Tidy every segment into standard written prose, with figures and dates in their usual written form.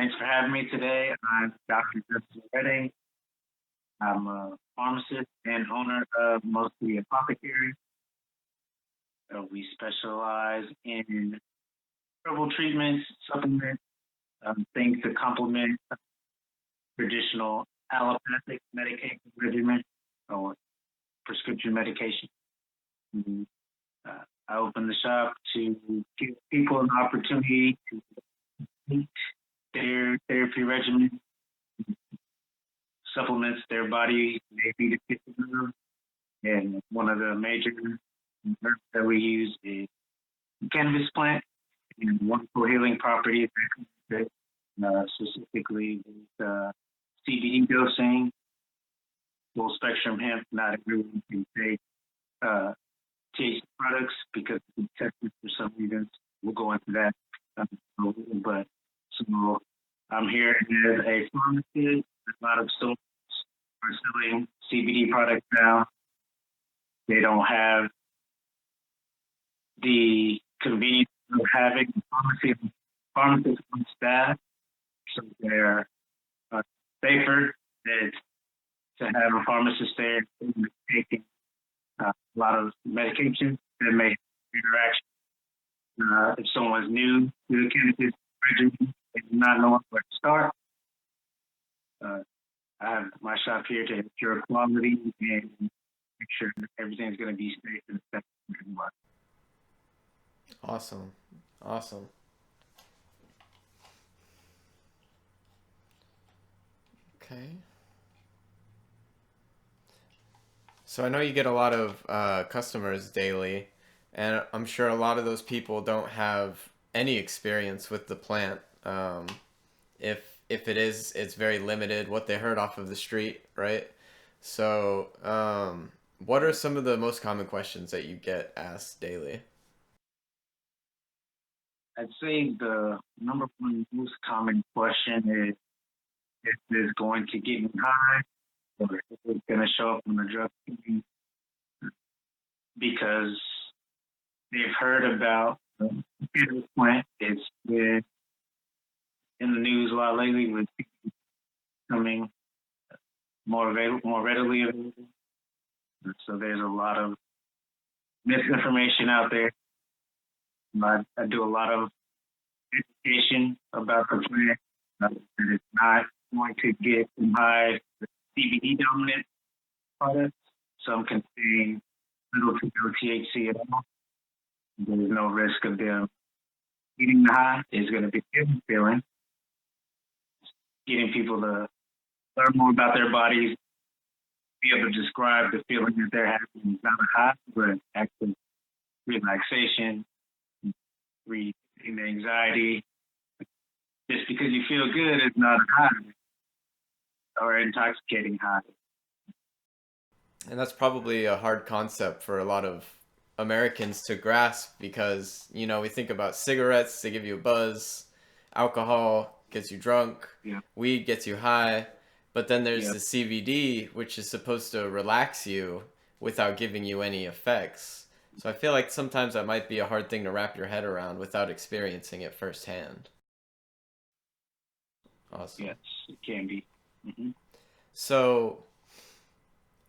Thanks for having me today. I'm Dr. Justin Redding. I'm a pharmacist and owner of City Apothecary. We specialize in herbal treatments, supplements, things to complement traditional allopathic medication regimen or prescription medication. Mhm. I opened the shop to give people an opportunity to meet their therapy regimen, supplements their body may be deficient of. And one of the major herbs that we use is cannabis plant and wonderful healing properties that specifically with CBD dosing, full spectrum hemp. Not everyone can take THC products because it's tested for some reasons. We'll go into that. But so I'm here as a pharmacist. A lot of stores are selling CBD products now. They don't have the convenience of having pharmacists on staff, so they're safer to have a pharmacist there taking a lot of medications that may interaction. If someone's new to the cannabis regimen and not knowing where to start, I have my shop here to ensure quality and make sure that everything's going to be safe and effective for everyone. Awesome. Okay. So I know you get a lot of customers daily, and I'm sure a lot of those people don't have any experience with the plant. If it is, it's very limited, what they heard off of the street, right? So, what are some of the most common questions that you get asked daily? I'd say the number one most common question is this going to get me high or is it going to show up on the drug screen? Because they've heard about the cannabis plant. It's been in the news a lot lately with people becoming more readily available. So there's a lot of misinformation out there. I do a lot of education about the plant. That it's not going to get them high with CBD dominant products. Some contain little to no THC at all. There's no risk of them getting the high. It's going to be feeling. Getting people to learn more about their bodies, be able to describe the feeling that they're having, not a high, but actually relaxation, reducing the anxiety. Just because you feel good is not a high or intoxicating high. And that's probably a hard concept for a lot of Americans to grasp because, we think about cigarettes, they give you a buzz, alcohol gets you drunk, weed gets you high, but then there's the CBD, which is supposed to relax you without giving you any effects. So I feel like sometimes that might be a hard thing to wrap your head around without experiencing it firsthand. Awesome. Yes, it can be. Mm-hmm. So,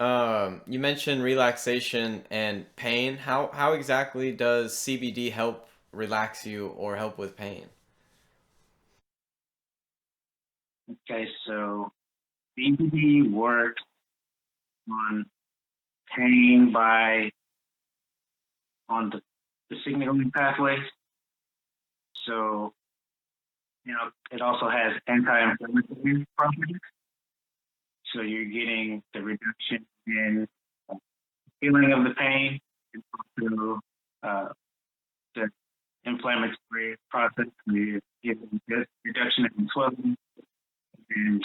you mentioned relaxation and pain. How exactly does CBD help relax you or help with pain? Okay, so CBD works on pain on the signaling pathways. So, it also has anti-inflammatory properties. So you're getting the reduction in feeling of the pain and also the inflammatory process. You're getting this reduction in swelling. And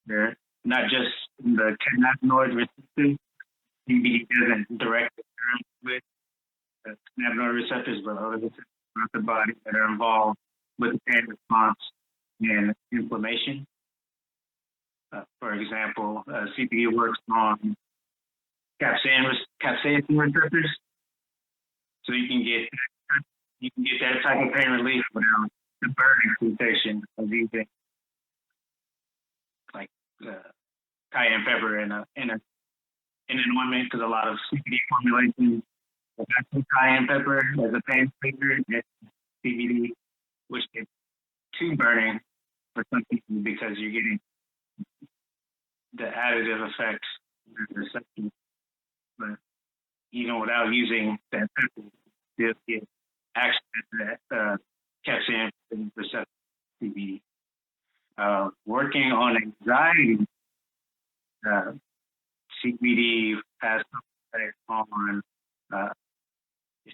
they're not just the cannabinoid receptors. CBD doesn't directly interact with the cannabinoid receptors, but other receptors throughout the body that are involved with the pain response and inflammation. For example, CBD works on capsaicin receptors, so you can get that type of pain relief without the burning sensation of using like cayenne pepper in an ointment, because a lot of CBD formulations have actually cayenne pepper as a pain reliever. It's CBD, which is too burning for some people because you're getting the additive effects of the reception. But even without using that pepper, you'll get action that capsaicin receptor CBD. Working on anxiety, CBD has some effect on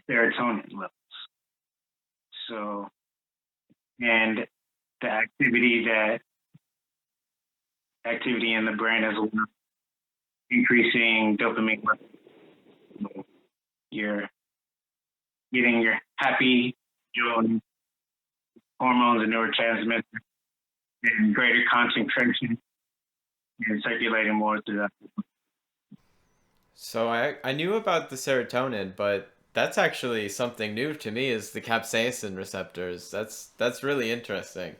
serotonin levels. So, and the activity in the brain as well, increasing dopamine levels. You're getting your happy, joy hormones and neurotransmitters in greater concentration and circulating more throughout the body. So I knew about the serotonin, but that's actually something new to me is the capsaicin receptors. That's really interesting.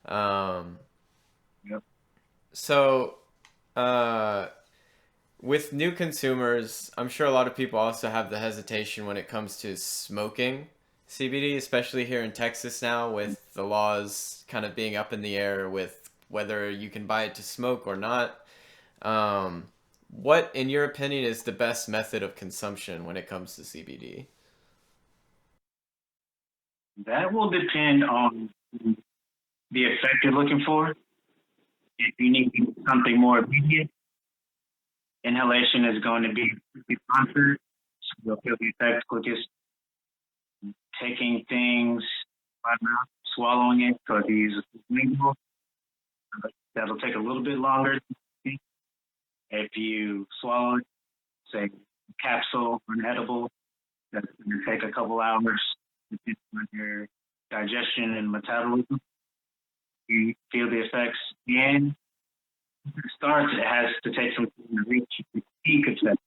Um, Yep. so with new consumers, I'm sure a lot of people also have the hesitation when it comes to smoking CBD, especially here in Texas now with the laws kind of being up in the air with whether you can buy it to smoke or not. Um, what, in your opinion, is the best method of consumption when it comes to CBD? That will depend on the effect you're looking for. If you need something more immediate, inhalation is going to be faster, so you'll feel the effects quickest. Taking things by mouth, swallowing it, so if you use a lingual, that'll take a little bit longer. If you swallow it, say a capsule or an edible, that's going to take a couple hours depending on your digestion and metabolism. You feel the effects, and when it starts, it has to take some time to reach the peak effect.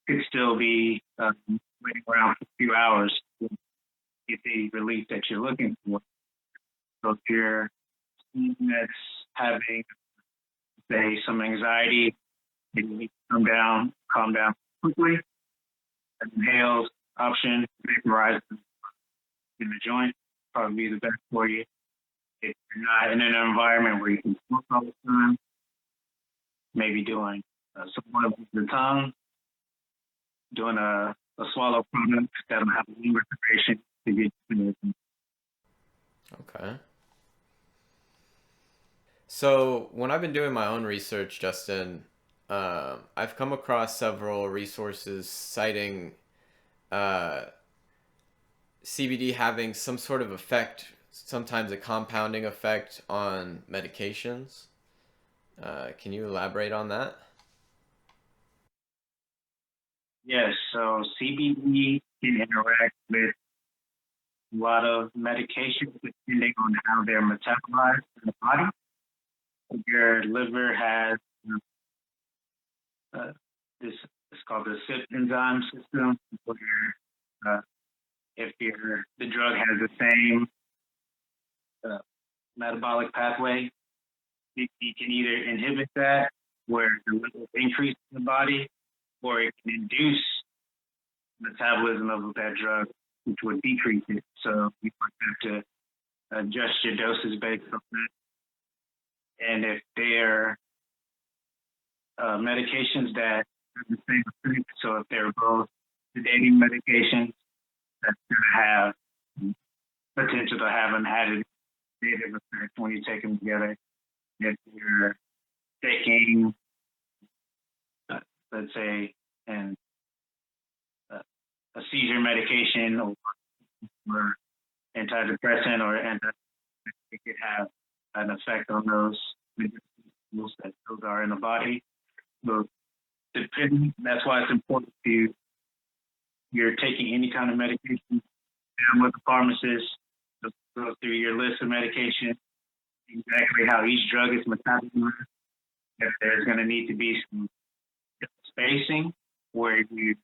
It could still be waiting around for a few hours to get the relief that you're looking for. So if you're someone that's having, say, some anxiety, you need to calm down quickly. An inhale option, vaporize in the joint, probably be the best for you. If you're not in an environment where you can smoke all the time, maybe doing somewhat with the tongue, doing a swallow product that'll have a longer duration to get to it. Okay. So when I've been doing my own research, Justin, I've come across several resources citing uh, CBD having some sort of effect, sometimes a compounding effect on medications. Can you elaborate on that? Yes, so CBD can interact with a lot of medications depending on how they're metabolized in the body. Your liver has this, it's called the CYP enzyme system, where if the drug has the same metabolic pathway, you can either inhibit that, where the levels increase in the body, or it can induce metabolism of that drug, which would decrease it. So you might have to adjust your doses based on that. And if they're medications that have the same effect, so if they're both sedating medications, that's going to have potential to have an added sedative effect when you take them together. If you're taking, let's say, a seizure medication or antidepressant or it could have an effect on those medications that those are in the body. So that's why it's important you're taking any kind of medication, and with the pharmacist, go through your list of medication, exactly how each drug is metabolized. If there's going to need to be some spacing where you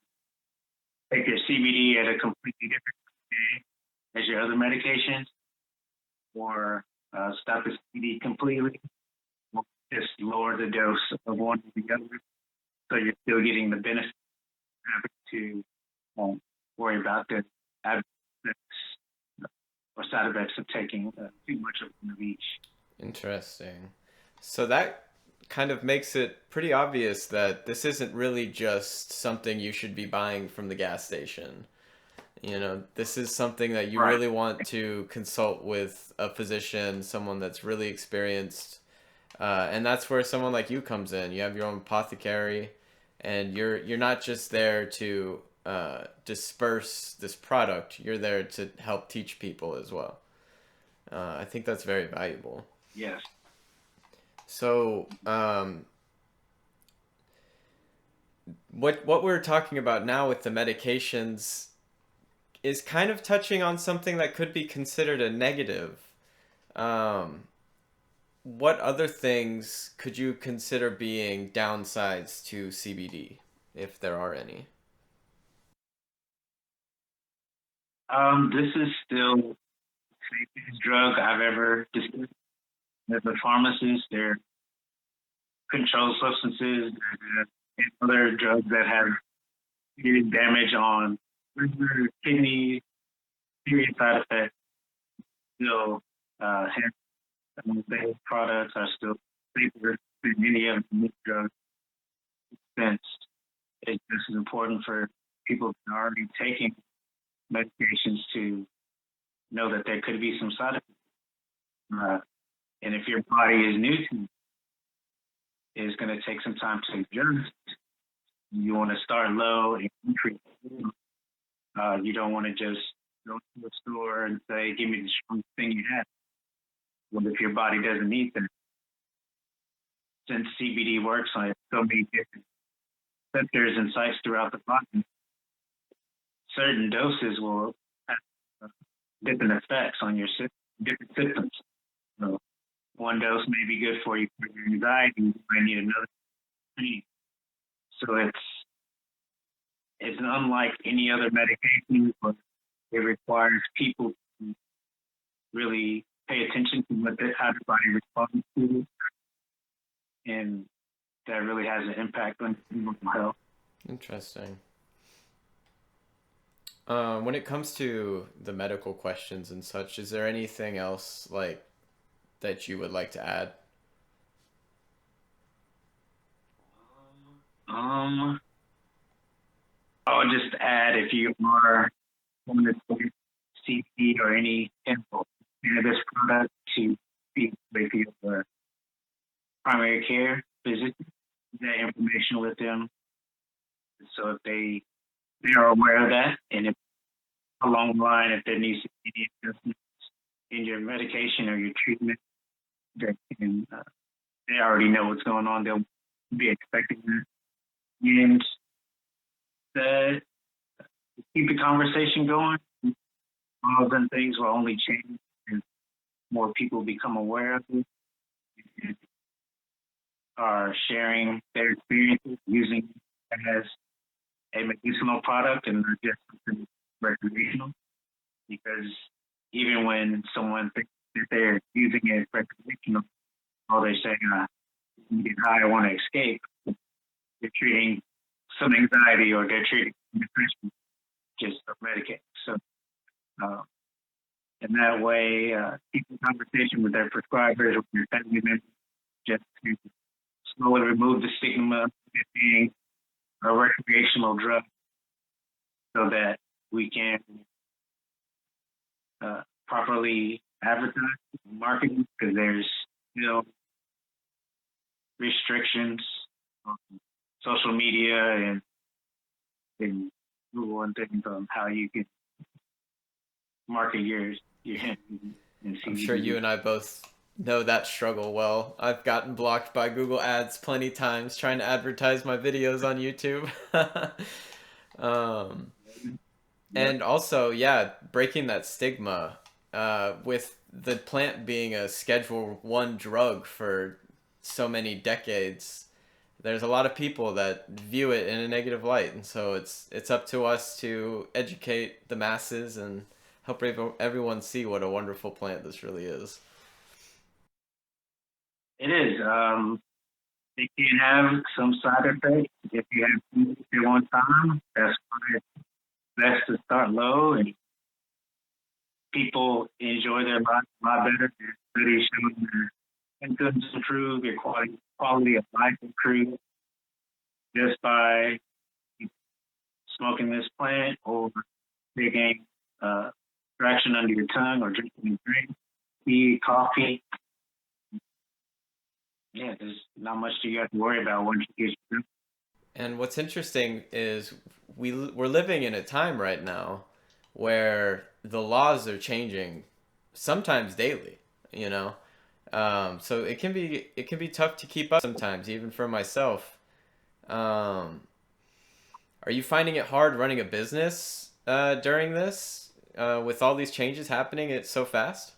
take your CBD at a completely different day as your other medications, or stop the CBD completely, or just lower the dose of one or the other, so you're still getting the benefit of to worry about the adverse effects or side effects of taking too much of one of each. Interesting. So that kind of makes it pretty obvious that this isn't really just something you should be buying from the gas station. You know, this is something that you Right. really want to consult with a physician, someone that's really experienced. And that's where someone like you comes in. You have your own apothecary, and you're not just there to disperse this product. You're there to help teach people as well. I think that's very valuable. Yes. So, what we're talking about now with the medications is kind of touching on something that could be considered a negative. Um, what other things could you consider being downsides to CBD, if there are any? This is still the safest drug I've ever discovered. As a pharmacist, there are controlled substances and other drugs that have serious damage on liver, kidney, serious side effects. Still, hence, those products are still safer than any of the drugs, since it's just as important for people that are already taking medications to know that there could be some side effects. And if your body is new to it, it's going to take some time to adjust. You want to start low and increase. You don't want to just go to the store and say, "Give me the strongest thing you have." Well, if your body doesn't need that, since CBD works on so many different receptors and sites throughout the body, certain doses will have different effects on your different symptoms. So one dose may be good for you for your anxiety. You might need another pain. So it's unlike any other medication, but it requires people to really pay attention to how the body responds to it, and that really has an impact on mental health. Interesting. When it comes to the medical questions and such, is there anything else like that you would like to add? Um, I'll just add, if you are going to take CBD or any chemical cannabis product, to speak with your primary care physician, that information with them, so if they are aware of that, and if along the line, if there needs to be any adjustments in your medication or your treatment, that can, they already know what's going on. They'll be expecting that, and that keep the conversation going. All of them things will only change as more people become aware of it and are sharing their experiences using it as a medicinal product and not just something recreational. Because even when someone thinks that they're using it recreational, all they're saying, "You get high, I want to escape." They're treating some anxiety or they're treating depression, just medicate. So, uh, in that way, keep in conversation with their prescribers or your family members, just to slowly remove the stigma of it being a recreational drug, so that we can properly advertise and market, because there's still restrictions on social media and Google and things on how you can market your hemp and I'm sure you CBD. and I both know that struggle well. I've gotten blocked by Google Ads plenty times trying to advertise my videos on YouTube. um, Yep. and also, yeah, breaking that stigma with the plant being a Schedule 1 drug for so many decades. There's a lot of people that view it in a negative light, and so it's up to us to educate the masses and help everyone see what a wonderful plant this really is. It is. It can have some side effects if you have too much at one time. That's why it's best to start low, and people enjoy their lives a lot better. There's studies showing their symptoms improve, your quality of life improve just by smoking this plant or taking fraction under your tongue or drinking a drink, tea, coffee. Yeah, there's not much you have to worry about once you get through. And what's interesting is we're living in a time right now where the laws are changing sometimes daily, you know. So it can be tough to keep up sometimes, even for myself. Um, are you finding it hard running a business during this with all these changes happening? It's so fast.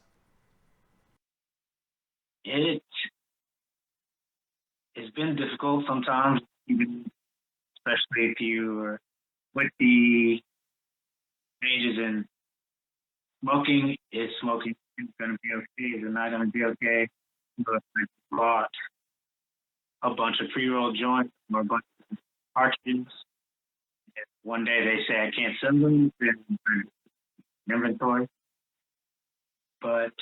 It has been difficult sometimes, even especially if you are with the changes in smoking. Is smoking going to be okay? Is it not going to be okay? But I bought a bunch of pre-roll joints or a bunch of cartridges. One day they say I can't send them in inventory, but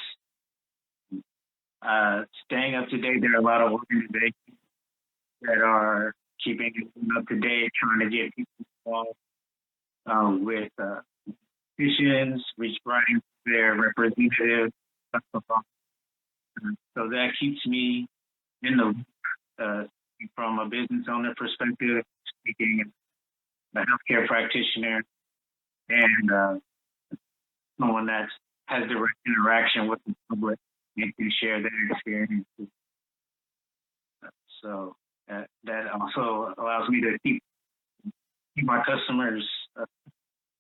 staying up to date, there are a lot of organizations that are keeping it up to date, trying to get people involved with petitions, writing to their representatives, stuff like that. So that keeps me in the loop from a business owner perspective, speaking as a healthcare practitioner and someone that has direct interaction with the public and can share their experiences. So that also allows me to keep my customers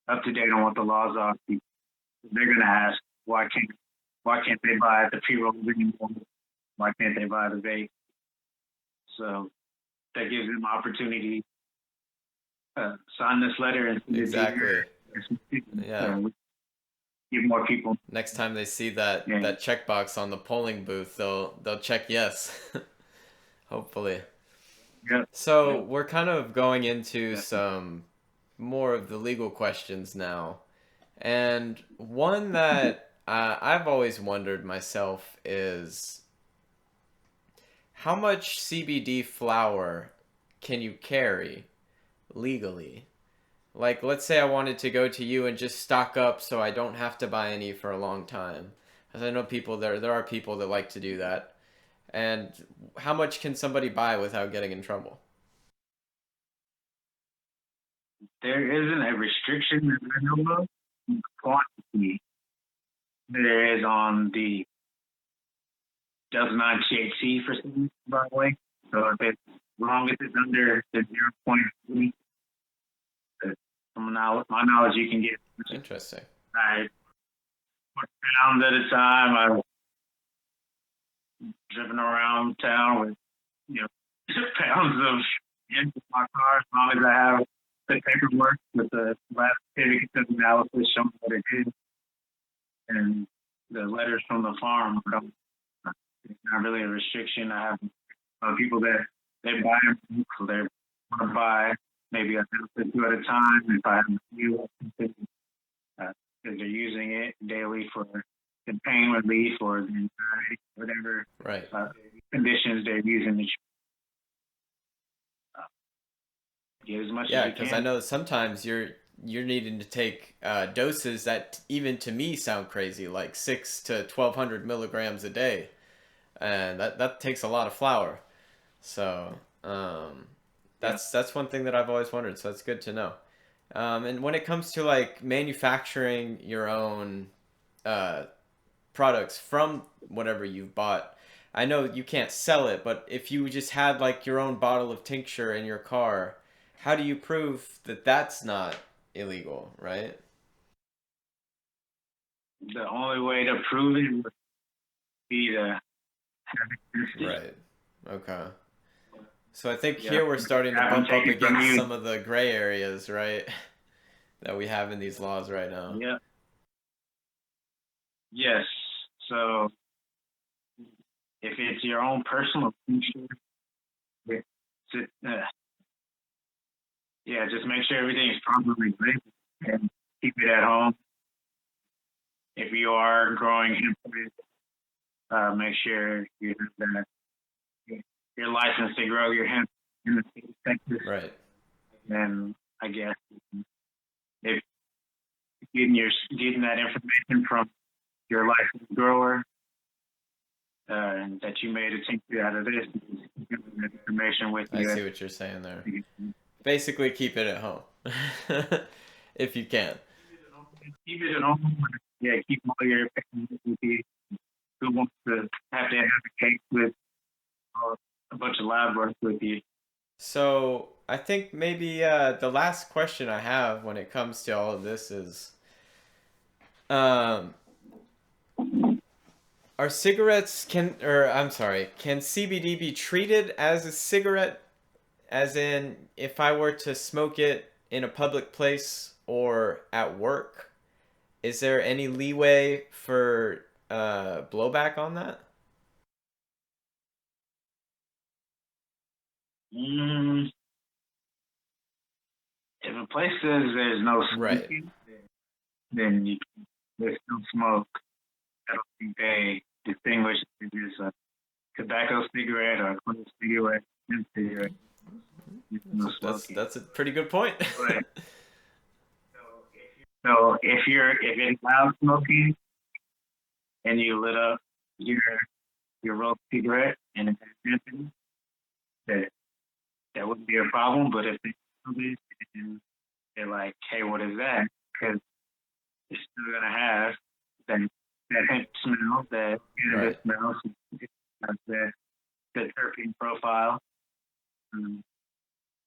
up to date on what the laws are. They're going to ask why can't they buy the pre-rolls anymore? Why can't they buy the vape? So that gives them opportunity to sign this letter and Exactly. Yeah. Give more people. Next time they see that checkbox on the polling booth, they'll check yes. Hopefully. Yeah. So we're kind of going into some more of the legal questions now. And one that I've always wondered myself is how much CBD flower can you carry legally? Like, let's say I wanted to go to you and just stock up so I don't have to buy any for a long time. Because I know there are people that like to do that. And how much can somebody buy without getting in trouble? There isn't a restriction that I know of quantity. There is on the does not THC for some, by the way. So if it's as long as it's under the 0.3, from my knowledge, you can get. Interesting. I pounds at a time. I've driven around town with pounds of in my car as long as I have the paperwork with the last certificate of analysis showing what it is and the letters from the farm. It's not really a restriction. I have people that they buy them, so they want to buy maybe a house or two at a time. If I have a few, because they're using it daily for the pain relief or the anxiety, whatever right. Conditions they're using it. Get as much as you can. Because I know sometimes you're needing to take doses that even to me sound crazy, like 6 to 1,200 milligrams a day, and that takes a lot of flour. So that's one thing that I've always wondered. So that's good to know. And when it comes to like manufacturing your own products from whatever you've bought, I know you can't sell it, but if you just had like your own bottle of tincture in your car, how do you prove that that's not illegal, right? The only way to prove it would be to have it. Right. Okay. So I think here we're starting to bump up against some of the gray areas, right? That we have in these laws right now. Yeah. Yes. So if it's your own personal feature, yeah, just make sure everything is properly labeled and keep it at home. If you are growing hemp, make sure you have that you're licensed to grow your hemp in the state of Texas. Right. And I guess if getting that information from your licensed grower, and that you made a tincture out of this, give that information with I you. see what you're saying there. Basically, keep it at home if you can. Keep it at home. Yeah, keep all your papers with you. Who wants to have a case with a bunch of lab work with you? So I think maybe the last question I have when it comes to all of this is, um, are cigarettes can CBD be treated as a cigarette? As in, if I were to smoke it in a public place or at work, is there any leeway for blowback on that? Mm, if a place says there's no Right. smoking, then there's no smoke. I don't think they distinguish if it's a tobacco cigarette or a clean cigarette, hemp cigarette. There's no smoking. That's a pretty good point. But, so if it's loud smoking and you lit up your rolled cigarette and it's empty, that that wouldn't be a problem. But if they smell it and they're like, hey, what is that? Because it's still gonna have that hemp smell, that cannabis Right. smell, the terpene profile. Um,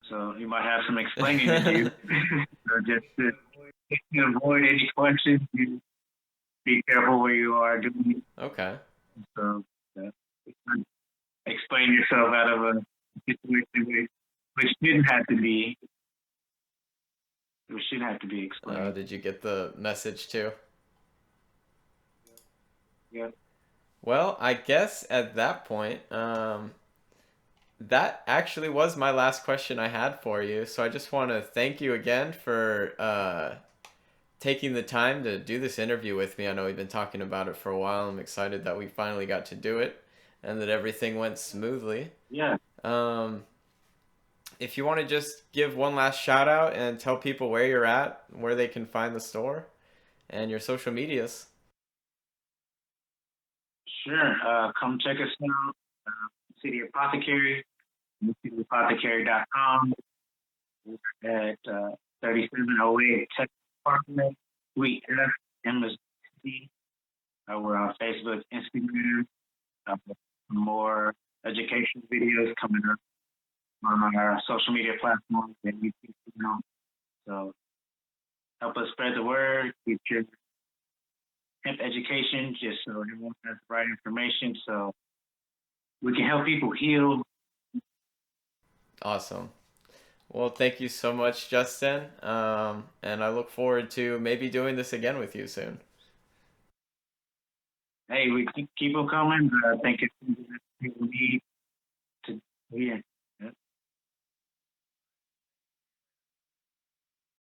so you might have some explaining to do. So just to avoid any questions, you be careful where you are doing it. Okay. So explain yourself out of a situation which didn't have to be, which shouldn't have to be explained. Did you get the message too? Yeah. Well, I guess at that point, that actually was my last question I had for you. So I just want to thank you again for taking the time to do this interview with me. I know we've been talking about it for a while. I'm excited that we finally got to do it and that everything went smoothly. Yeah. Um, if you want to just give one last shout out and tell people where you're at, where they can find the store, and your social medias. Sure. Come check us out. City Apothecary, cityapothecary.com at 3708 Texas Parkway, Suite F, Emma's City. We're on Facebook, Instagram. More education videos coming up on our social media platforms and YouTube channel. So help us spread the word, keep your hemp education, just so everyone has the right information, so we can help people heal. Awesome. Well, thank you so much, Justin. And I look forward to maybe doing this again with you soon. Hey, we keep them coming. I think it's people need to hear.